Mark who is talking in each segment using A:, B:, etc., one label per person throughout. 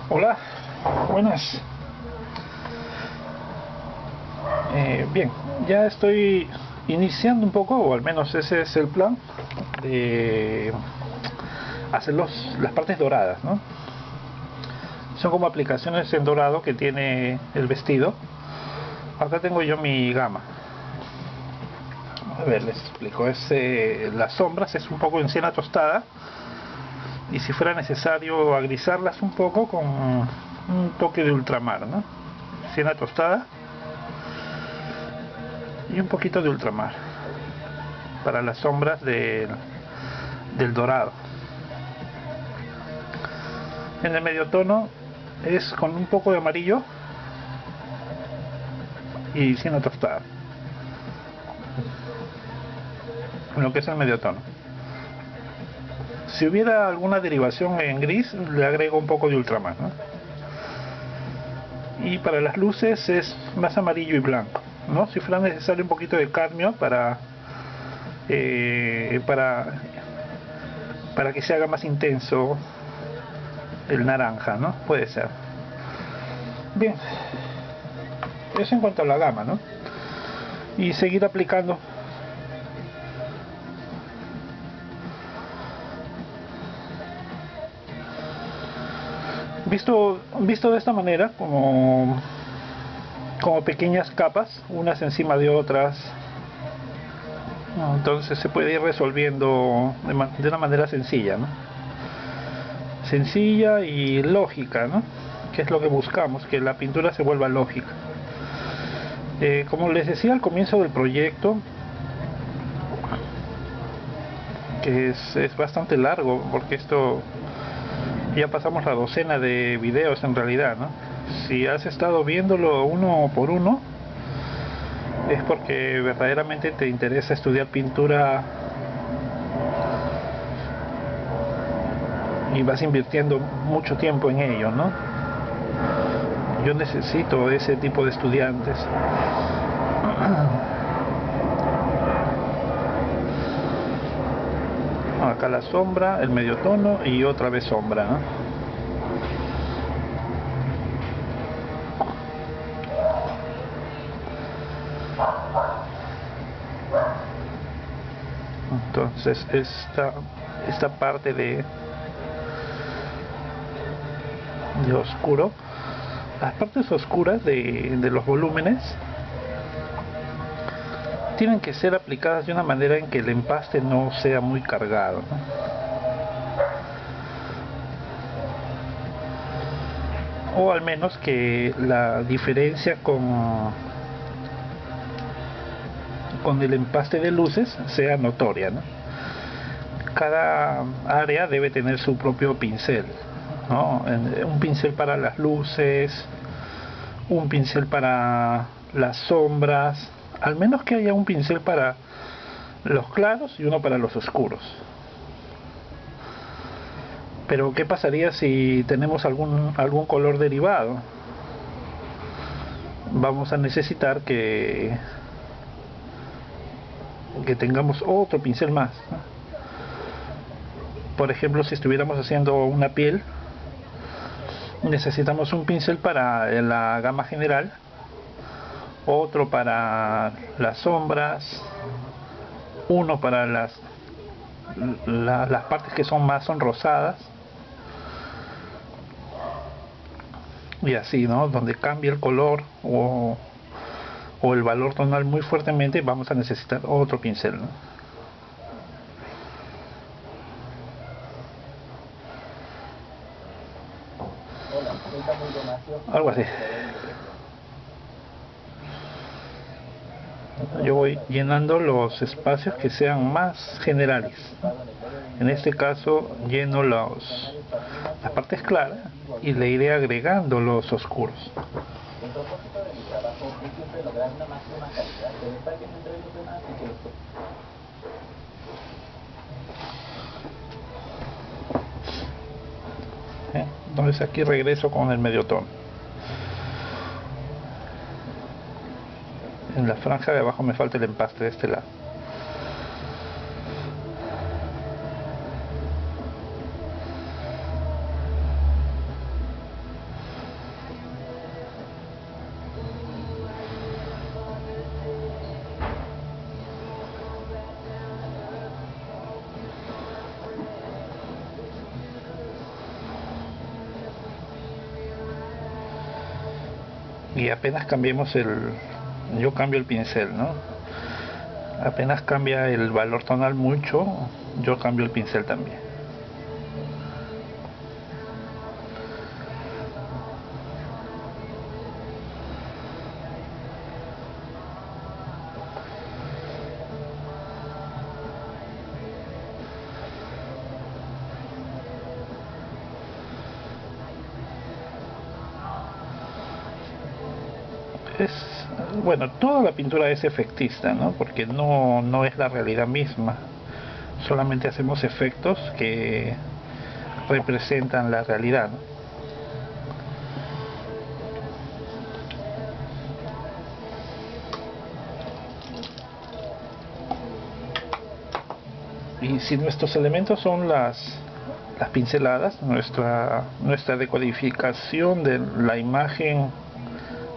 A: Hola, buenas. Bien, ya estoy iniciando un poco, o al menos ese es el plan, de hacer las partes doradas, ¿no? Son como aplicaciones en dorado que tiene el vestido. Acá tengo yo mi gama. A ver, les explico. Las sombras es un poco en siena tostada, y si fuera necesario agrisarlas un poco con un toque de ultramar, ¿no? Siena tostada y un poquito de ultramar para las sombras del dorado. En el medio tono es con un poco de amarillo y siena tostada, en lo que es el medio tono. Si hubiera alguna derivación en gris, le agrego un poco de ultramar, ¿no? Y para las luces es más amarillo y blanco, ¿no? Si fuera necesario un poquito de cadmio eh, para para que se haga más intenso el naranja, ¿no? Puede ser. Bien, eso en cuanto a la gama, ¿no? Y seguir aplicando. Visto de esta manera, como pequeñas capas, unas encima de otras, ¿no? Entonces se puede ir resolviendo de una manera sencilla, ¿no? Sencilla y lógica, ¿no? Que es lo que buscamos, que la pintura se vuelva lógica. Como les decía al comienzo del proyecto, que es bastante largo, porque esto ya pasamos la docena de videos en realidad, ¿no? Si has estado viéndolo uno por uno, es porque verdaderamente te interesa estudiar pintura y vas invirtiendo mucho tiempo en ello, ¿no? Yo necesito ese tipo de estudiantes. Acá la sombra, el medio tono y otra vez sombra, ¿no? Entonces esta parte de oscuro, las partes oscuras de los volúmenes tienen que ser aplicadas de una manera en que el empaste no sea muy cargado, ¿no? O al menos que la diferencia con el empaste de luces sea notoria, ¿no? Cada área debe tener su propio pincel, ¿no? Un pincel para las luces, un pincel para las sombras, al menos que haya un pincel para los claros y uno para los oscuros. Pero ¿qué pasaría si tenemos algún color derivado? Vamos a necesitar que tengamos otro pincel más, ¿no? Por ejemplo, si estuviéramos haciendo una piel, necesitamos un pincel para la gama general, otro para las sombras, uno para las partes que son más sonrosadas, y así, ¿no? Donde cambie el color o el valor tonal muy fuertemente, vamos a necesitar otro pincel, ¿no? Algo así. Yo voy llenando los espacios que sean más generales. En este caso lleno las partes claras y le iré agregando los oscuros. Entonces aquí regreso con el medio tono. En la franja de abajo me falta el empaste de este lado. y apenas cambiemos yo cambio el pincel, ¿no? Apenas cambia el valor tonal mucho, yo cambio el pincel también. Bueno, toda la pintura es efectista, ¿no? Porque no es la realidad misma, solamente hacemos efectos que representan la realidad, ¿no? Y si nuestros elementos son las pinceladas, nuestra decodificación de la imagen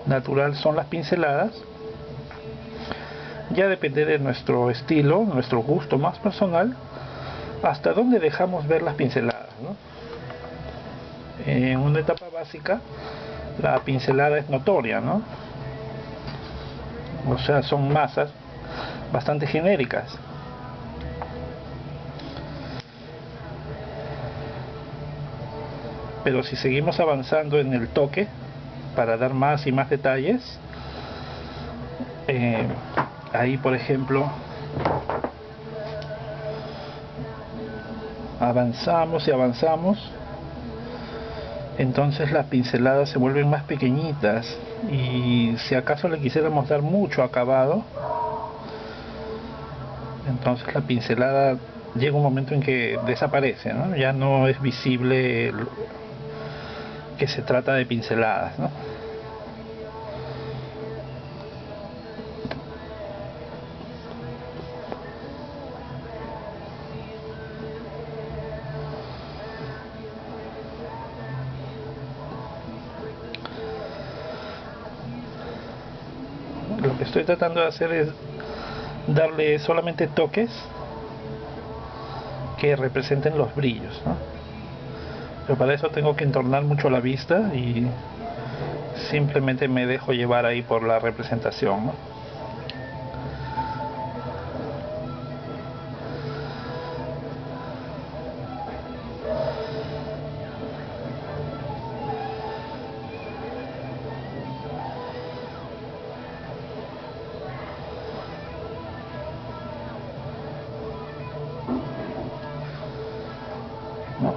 A: natural son las pinceladas, ya depende de nuestro estilo, nuestro gusto más personal, hasta dónde dejamos ver las pinceladas, ¿no? En una etapa básica la pincelada es notoria, ¿no? O sea, son masas bastante genéricas. Pero si seguimos avanzando en el toque para dar más y más detalles, ahí por ejemplo avanzamos y avanzamos, entonces las pinceladas se vuelven más pequeñitas, y si acaso le quisiéramos dar mucho acabado, entonces la pincelada llega un momento en que desaparece, ¿no? Ya no es visible que se trata de pinceladas, ¿no? Lo que estoy tratando de hacer es darle solamente toques que representen los brillos, ¿no? Pero para eso tengo que entornar mucho la vista y simplemente me dejo llevar ahí por la representación, ¿no?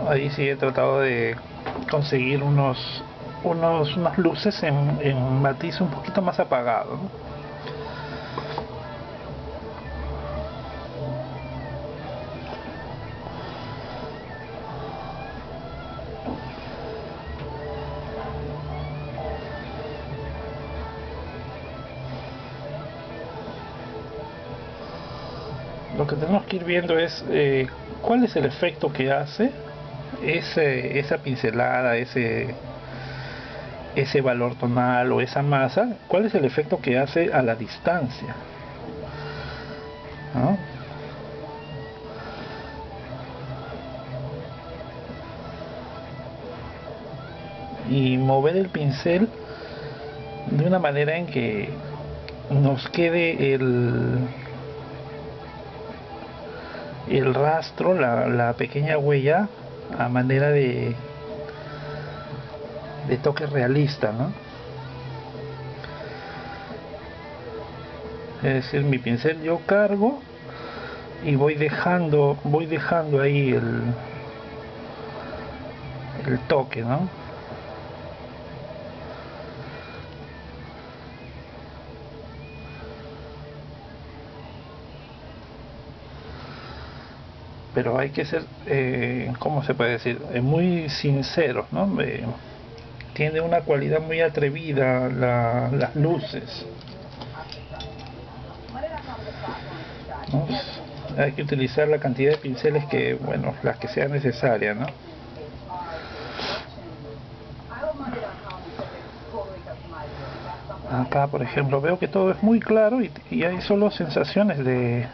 A: Ahí sí he tratado de conseguir unas luces en matiz un poquito más apagado, ¿no? Lo que tenemos que ir viendo es cuál es el efecto que hace esa pincelada, ese valor tonal o esa masa, cuál es el efecto que hace a la distancia, ¿no? Y mover el pincel de una manera en que nos quede el rastro, la pequeña huella, a manera de toque realista, ¿no? Es decir, mi pincel yo cargo y voy dejando ahí el toque, ¿no? Pero hay que ser, ¿cómo se puede decir? Muy sinceros, ¿no? Tiene una cualidad muy atrevida las luces, ¿no? Hay que utilizar la cantidad de pinceles que, bueno, las que sea necesaria, ¿no? Acá, por ejemplo, veo que todo es muy claro y hay solo sensaciones de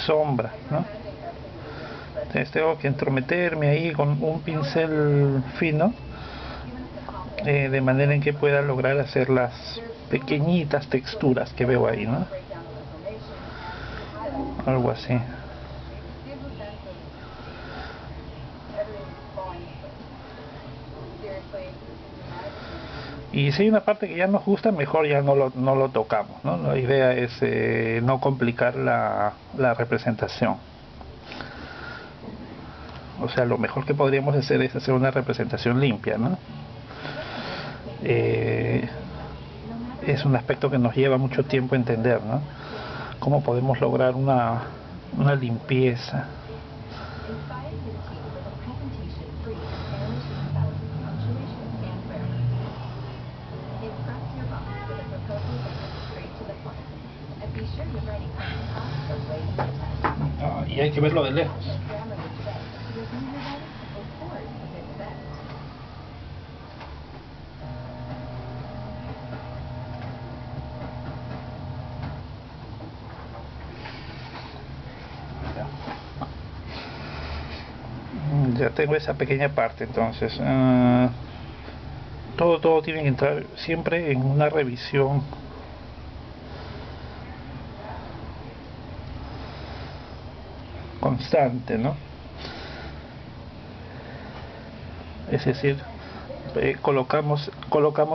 A: sombra, ¿no? Entonces tengo que entrometerme ahí con un pincel fino, de manera en que pueda lograr hacer las pequeñitas texturas que veo ahí, ¿no? Algo así. Y si hay una parte que ya nos gusta, mejor ya no lo tocamos, ¿no? La idea es no complicar la representación. O sea, lo mejor que podríamos hacer es hacer una representación limpia, ¿no? Es un aspecto que nos lleva mucho tiempo entender, ¿no? Cómo podemos lograr una limpieza. Y hay que verlo de lejos. Ya tengo esa pequeña parte, entonces todo tiene que entrar siempre en una revisión constante, ¿no? Es decir, colocamos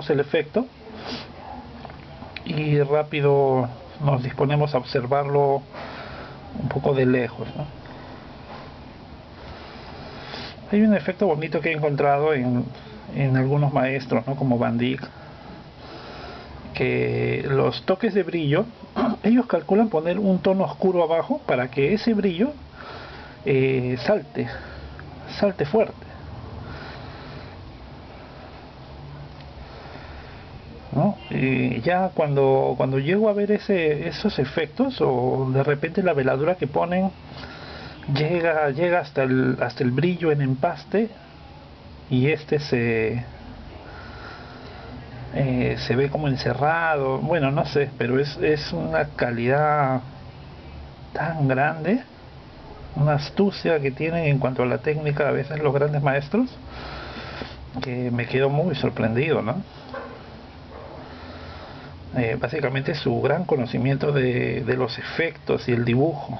A: el efecto y rápido nos disponemos a observarlo un poco de lejos, ¿no? Hay un efecto bonito que he encontrado en algunos maestros, ¿no? Como Van Dyck, que los toques de brillo, ellos calculan poner un tono oscuro abajo para que ese brillo salte fuerte, ¿no? Ya cuando llego a ver esos efectos, o de repente la veladura que ponen llega hasta el brillo en empaste, y se ve como encerrado, bueno, no sé, pero es una calidad tan grande, una astucia que tienen en cuanto a la técnica a veces los grandes maestros, que me quedo muy sorprendido, ¿no? Básicamente su gran conocimiento de los efectos y el dibujo.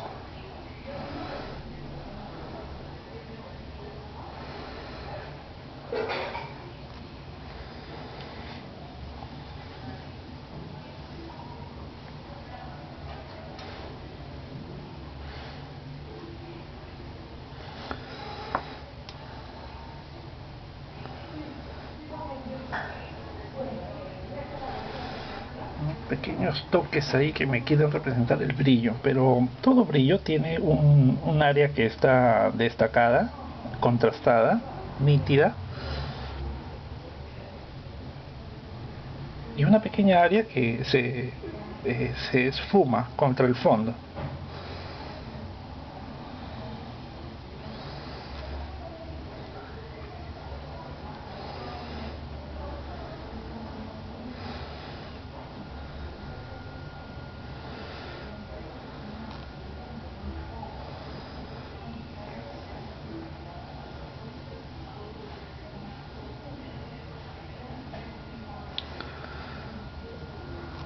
A: Pequeños toques ahí que me quieren representar el brillo, pero todo brillo tiene un área que está destacada, contrastada, nítida, y una pequeña área que se esfuma contra el fondo.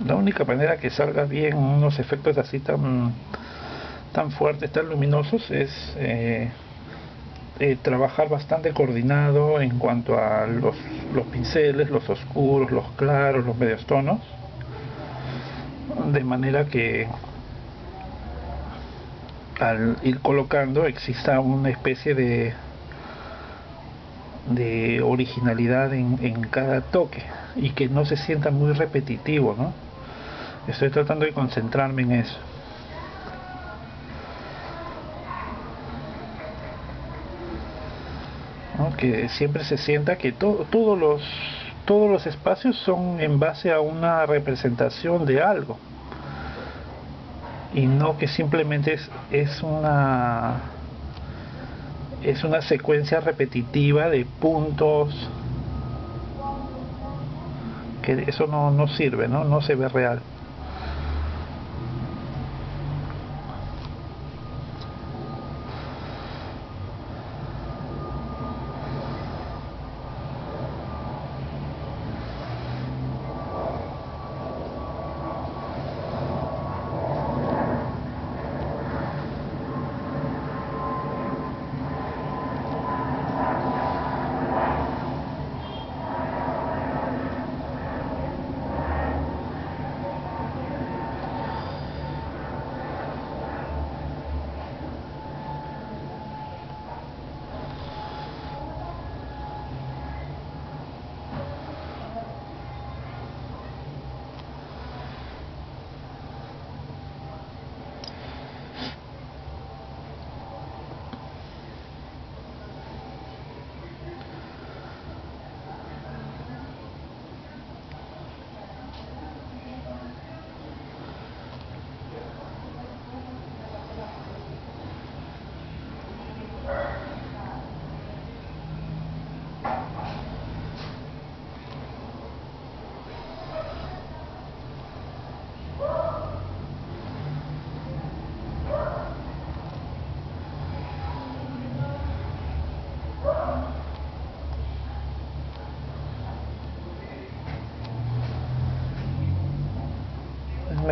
A: La única manera que salga bien unos efectos así tan fuertes, tan luminosos, es trabajar bastante coordinado en cuanto a los pinceles, los oscuros, los claros, los medios tonos, de manera que al ir colocando exista una especie de originalidad en cada toque, y que no se sienta muy repetitivo, ¿no? Estoy tratando de concentrarme en eso. ¿No? Que siempre se sienta que todos los espacios son en base a una representación de algo, y no que simplemente es una secuencia repetitiva de puntos, que eso no sirve, no se ve real.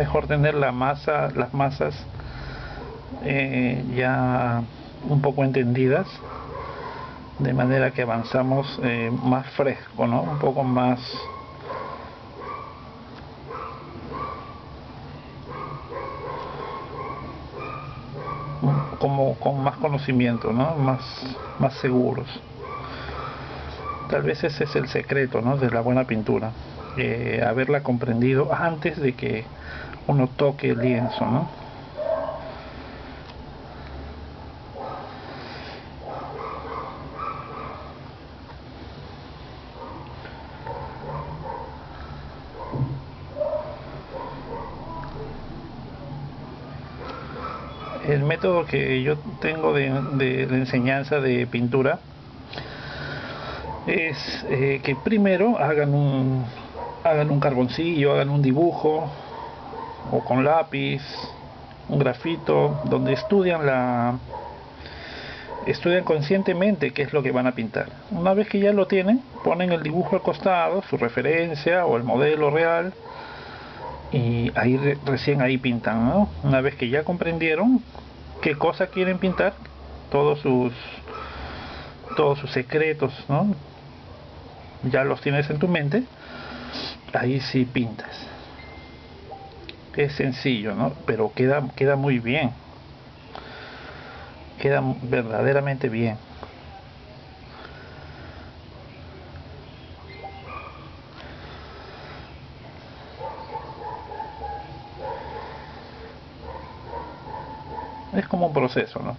A: mejor tener las masas ya un poco entendidas, de manera que avanzamos más fresco, ¿no? Un poco más como con más conocimiento, ¿no? Más seguros. Tal vez ese es el secreto, ¿no? De la buena pintura, haberla comprendido antes de que uno toque el lienzo, ¿no? El método que yo tengo de enseñanza de pintura es que primero hagan un carboncillo, hagan un dibujo, o con lápiz, un grafito, donde estudian conscientemente qué es lo que van a pintar. Una vez que ya lo tienen, ponen el dibujo al costado, su referencia o el modelo real, y ahí recién ahí pintan, ¿no? Una vez que ya comprendieron qué cosa quieren pintar, todos sus secretos, ¿no? Ya los tienes en tu mente, ahí sí pintas. Es sencillo, ¿no? Pero queda muy bien, queda verdaderamente bien. Es como un proceso, ¿no?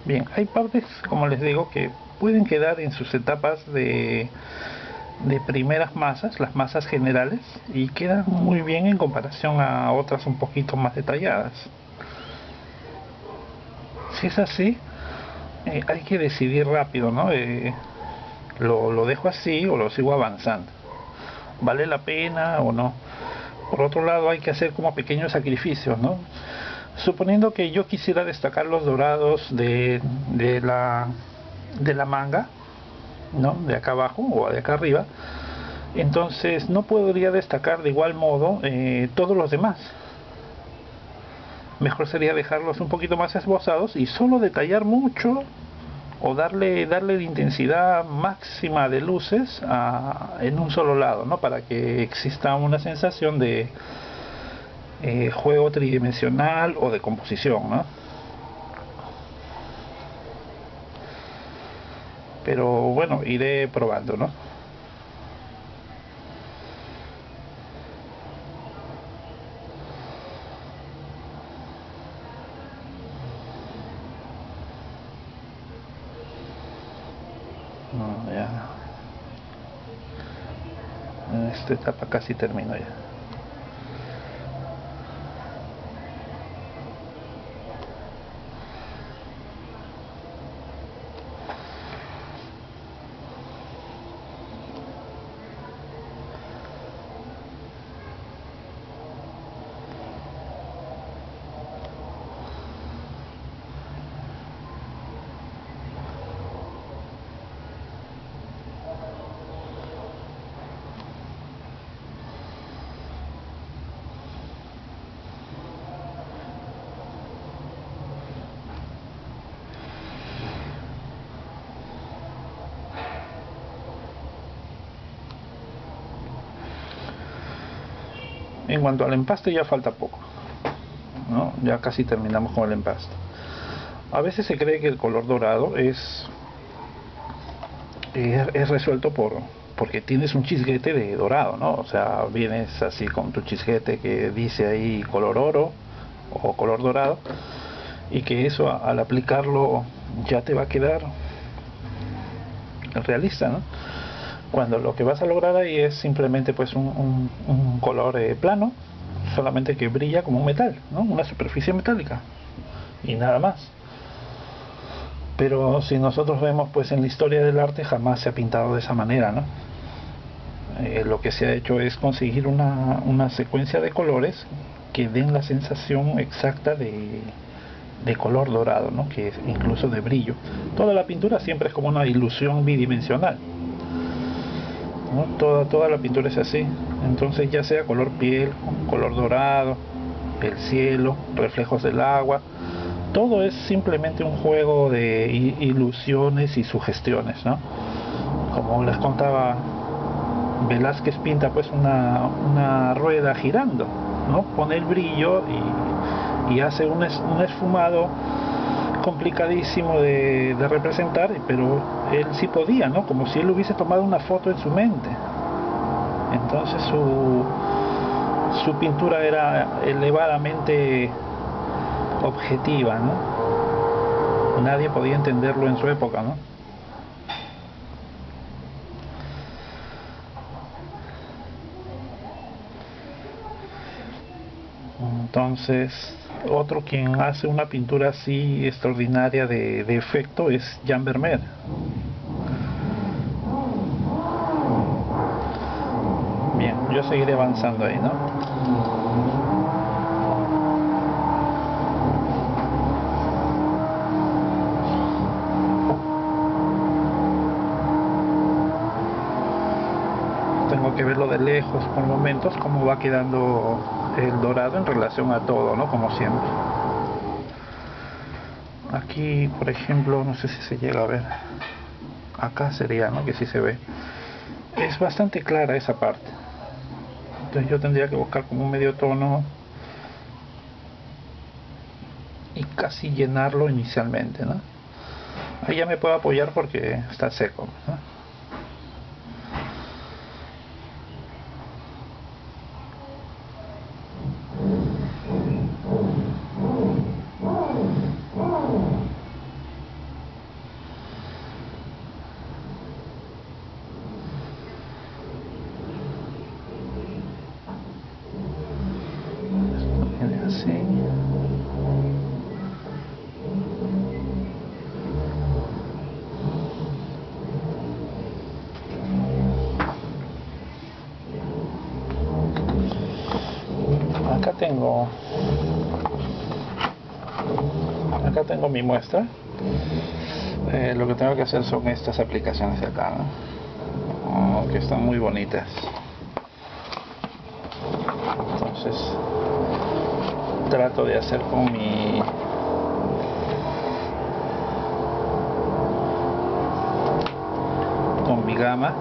A: Bien, hay partes, como les digo, que pueden quedar en sus etapas de primeras masas, las masas generales, y quedan muy bien en comparación a otras un poquito más detalladas. Si es así, hay que decidir rápido, ¿no? Lo dejo así o lo sigo avanzando. ¿Vale la pena o no? Por otro lado, hay que hacer como pequeños sacrificios, ¿no? Suponiendo que yo quisiera destacar los dorados de la manga, ¿no? De acá abajo o de acá arriba, entonces no podría destacar de igual modo todos los demás. Mejor sería dejarlos un poquito más esbozados y solo detallar mucho, o darle la intensidad máxima de luces en un solo lado, ¿no? Para que exista una sensación de juego tridimensional o de composición, ¿no? Pero bueno, iré probando, ¿no? Ya. Esta etapa casi termino ya. En cuanto al empaste ya falta poco, ¿no? Ya casi terminamos con el empaste. A veces se cree que el color dorado es resuelto porque tienes un chisguete de dorado, ¿no? O sea, vienes así con tu chisguete que dice ahí color oro o color dorado, y que eso al aplicarlo ya te va a quedar realista, ¿no? Cuando lo que vas a lograr ahí es simplemente pues un color plano, solamente que brilla como un metal, ¿no? Una superficie metálica y nada más. Pero si nosotros vemos, pues en la historia del arte jamás se ha pintado de esa manera, ¿no? lo que se ha hecho es conseguir una secuencia de colores que den la sensación exacta de color dorado, ¿no? Que es incluso de brillo. Toda la pintura siempre es como una ilusión bidimensional, ¿no? Toda la pintura es así. Entonces, ya sea color piel, color dorado, el cielo, reflejos del agua, todo es simplemente un juego de ilusiones y sugestiones, ¿no? Como les contaba, Velázquez pinta pues una rueda girando, ¿no? Pone el brillo y hace un esfumado complicadísimo de representar, pero él sí podía, ¿no? Como si él hubiese tomado una foto en su mente. Entonces su pintura era elevadamente objetiva, ¿no? Nadie podía entenderlo en su época, ¿no? Entonces, otro quien hace una pintura así extraordinaria de efecto es Jan Vermeer. Bien, yo seguiré avanzando ahí, ¿no? Tengo que verlo de lejos por momentos, cómo va quedando el dorado en relación a todo, ¿no? Como siempre. Aquí, por ejemplo, no sé si se llega a ver. Acá sería, ¿no? Que sí se ve. Es bastante clara esa parte. Entonces yo tendría que buscar como un medio tono y casi llenarlo inicialmente, ¿no? Ahí ya me puedo apoyar porque está seco, ¿no? Acá tengo mi muestra. Lo que tengo que hacer son estas aplicaciones de acá, ¿no? Que están muy bonitas. Entonces trato de hacer con mi gama.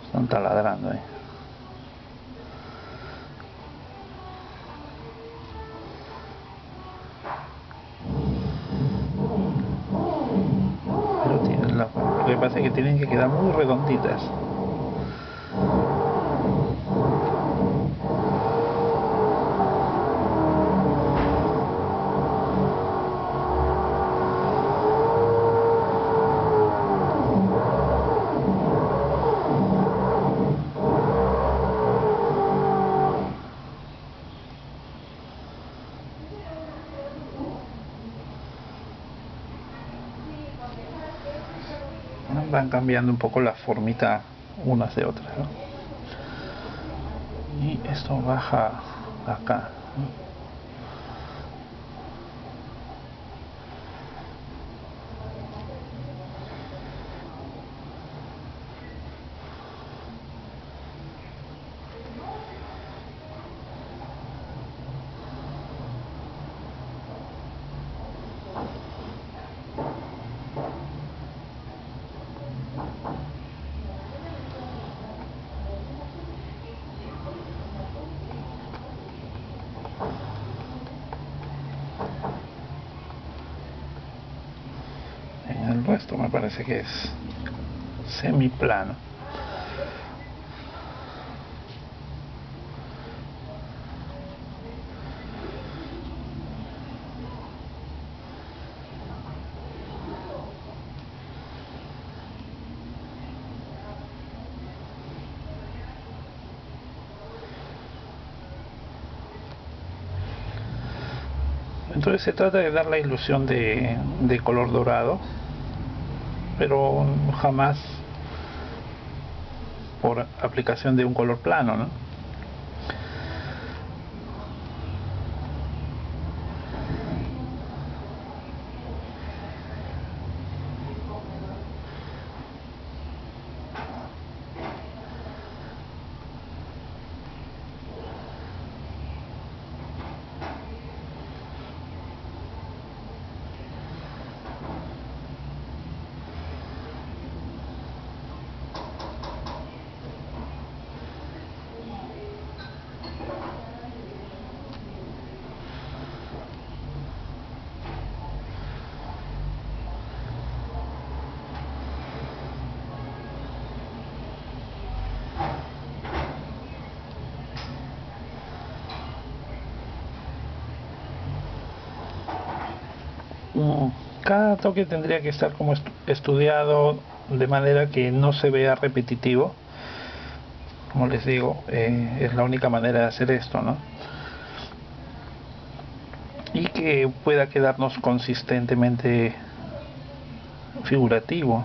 A: Están taladrando ahí. Lo que pasa es que tienen que quedar muy redonditas. Van cambiando un poco la formita unas de otras, ¿no? Y esto baja acá, ¿no? El resto me parece que es semiplano. Entonces se trata de dar la ilusión de color dorado, pero jamás por aplicación de un color plano, ¿no? Cada toque tendría que estar como estudiado de manera que no se vea repetitivo. Como les digo, es la única manera de hacer esto, ¿no? Y que pueda quedarnos consistentemente figurativo.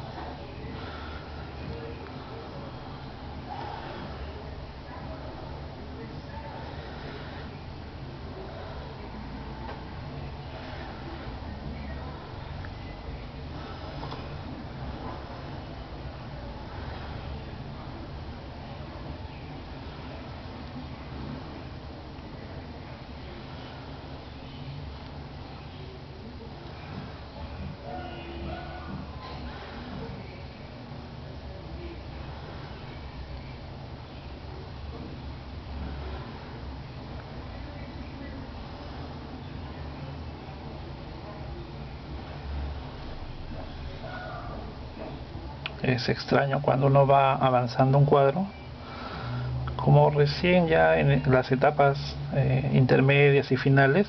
A: Es extraño cuando uno va avanzando un cuadro, como recién ya en las etapas intermedias y finales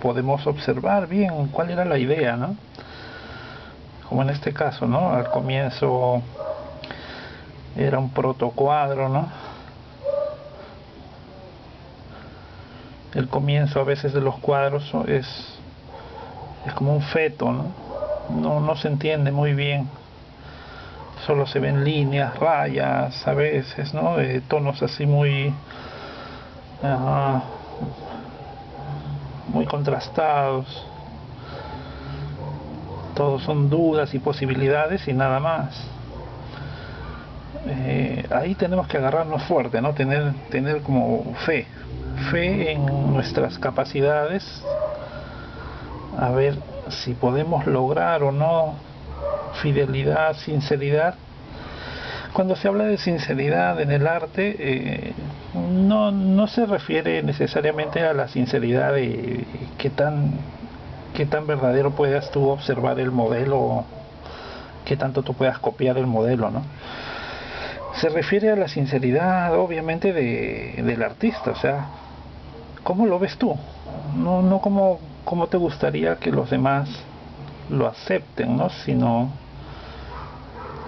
A: podemos observar bien cuál era la idea, ¿no? Como en este caso, ¿no? Al comienzo era un protocuadro, ¿no? El comienzo a veces de los cuadros es como un feto, ¿no? No se entiende muy bien. Solo se ven líneas, rayas, a veces, ¿no? Tonos así muy muy contrastados. Todos son dudas y posibilidades y nada más. Ahí tenemos que agarrarnos fuerte, ¿no? Tener como fe en nuestras capacidades, a ver si podemos lograr o no fidelidad, sinceridad. Cuando se habla de sinceridad en el arte, no se refiere necesariamente a la sinceridad de qué tan verdadero puedas tú observar el modelo, qué tanto tú puedas copiar el modelo, ¿no? Se refiere a la sinceridad, obviamente, del artista, o sea, ¿cómo lo ves tú? No como te gustaría que los demás lo acepten, ¿no? Sino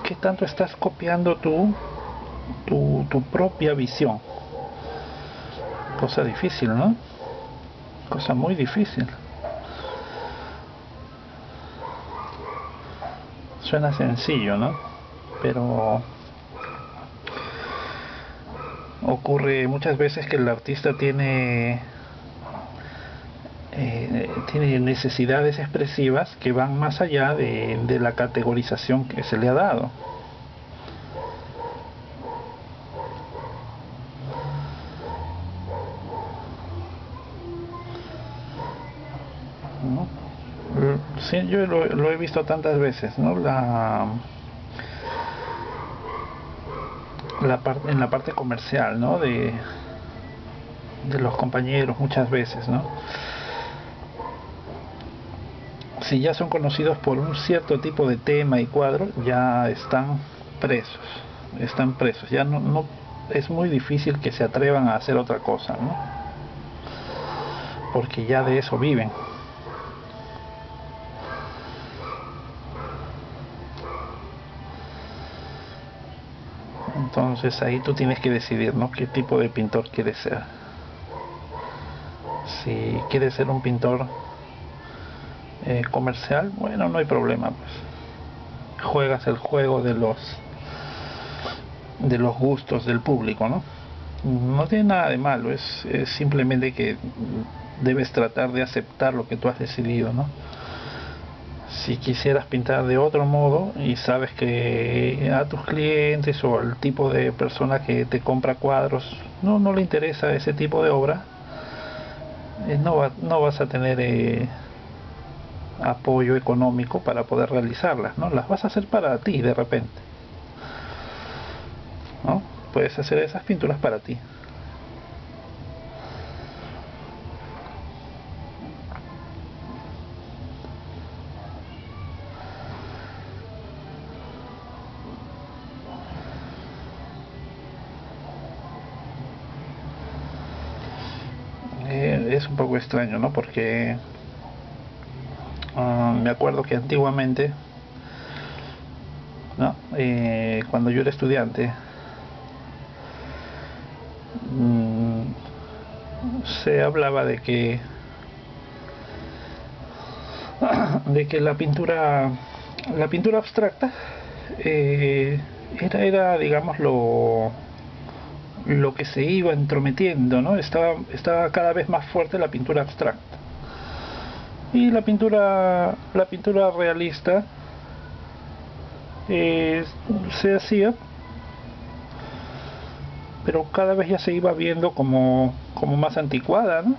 A: qué tanto estás copiando tú tu propia visión. Cosa difícil, ¿no? Cosa muy difícil. Suena sencillo, ¿no? Pero ocurre muchas veces que el artista tiene necesidades expresivas que van más allá de la categorización que se le ha dado. ¿No? Sí, yo lo he visto tantas veces, ¿no? En la parte comercial, ¿no? De los compañeros muchas veces, ¿no? Si ya son conocidos por un cierto tipo de tema y cuadro, ya están presos, ya no es muy difícil que se atrevan a hacer otra cosa, ¿no? Porque ya de eso viven. Entonces ahí tú tienes que decidir, ¿no? ¿Qué tipo de pintor quieres ser? Si quieres ser un pintor comercial, bueno, no hay problema, pues juegas el juego de los gustos del público, ¿no? No tiene nada de malo, es simplemente que debes tratar de aceptar lo que tú has decidido, ¿no? Si quisieras pintar de otro modo y sabes que a tus clientes o al tipo de persona que te compra cuadros no le interesa ese tipo de obra, no vas a tener apoyo económico para poder realizarlas, ¿no? Las vas a hacer para ti de repente, ¿no? Puedes hacer esas pinturas para ti. Es un poco extraño, ¿no? Porque me acuerdo que antiguamente, ¿no? Cuando yo era estudiante, se hablaba de que la pintura abstracta era digamos lo que se iba entrometiendo, ¿no? Estaba cada vez más fuerte la pintura abstracta. Y la pintura realista se hacía, pero cada vez ya se iba viendo como más anticuada, ¿no?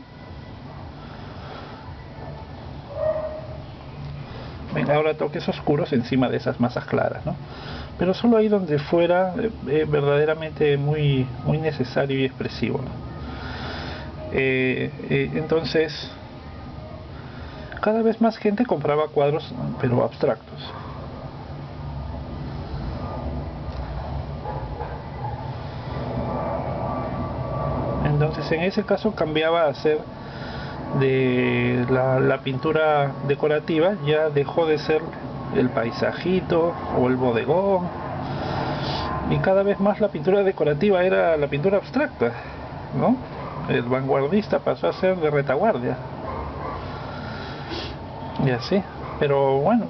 A: Ven, ahora toques oscuros encima de esas masas claras, ¿no? Pero solo ahí donde fuera verdaderamente muy necesario y expresivo, ¿no? Entonces cada vez más gente compraba cuadros, pero abstractos. Entonces en ese caso cambiaba a ser de la pintura decorativa, ya dejó de ser el paisajito o el bodegón, y cada vez más la pintura decorativa era la pintura abstracta, ¿no? El vanguardista pasó a ser de retaguardia y así. Pero bueno,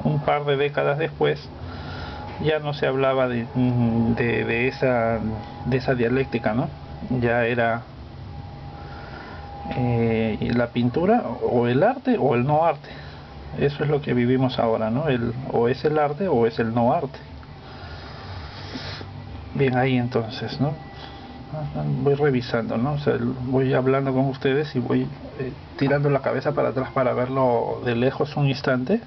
A: un par de décadas después ya no se hablaba de esa dialéctica, ¿no? Ya era la pintura o el arte o el no arte. Eso es lo que vivimos ahora, ¿no? O es el arte o es el no arte. Bien, ahí entonces, ¿no? Voy revisando, ¿no? O sea, voy hablando con ustedes y voy tirando la cabeza para atrás para verlo de lejos un instante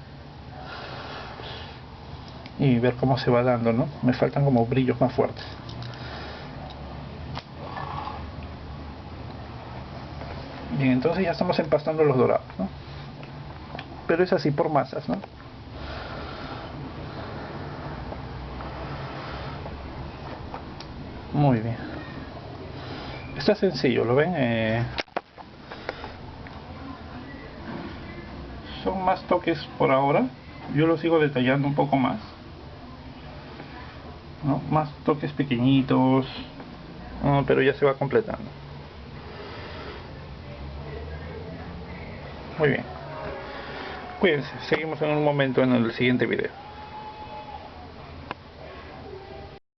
A: y ver cómo se va dando, ¿no? Me faltan como brillos más fuertes. Bien, entonces ya estamos empastando los dorados, ¿no? Pero es así por masas, ¿no? Muy bien. Está sencillo, ¿lo ven? Son más toques por ahora. Yo lo sigo detallando un poco más, ¿no? Más toques pequeñitos, pero ya se va completando. Muy bien. Cuídense, seguimos en un momento en el siguiente video.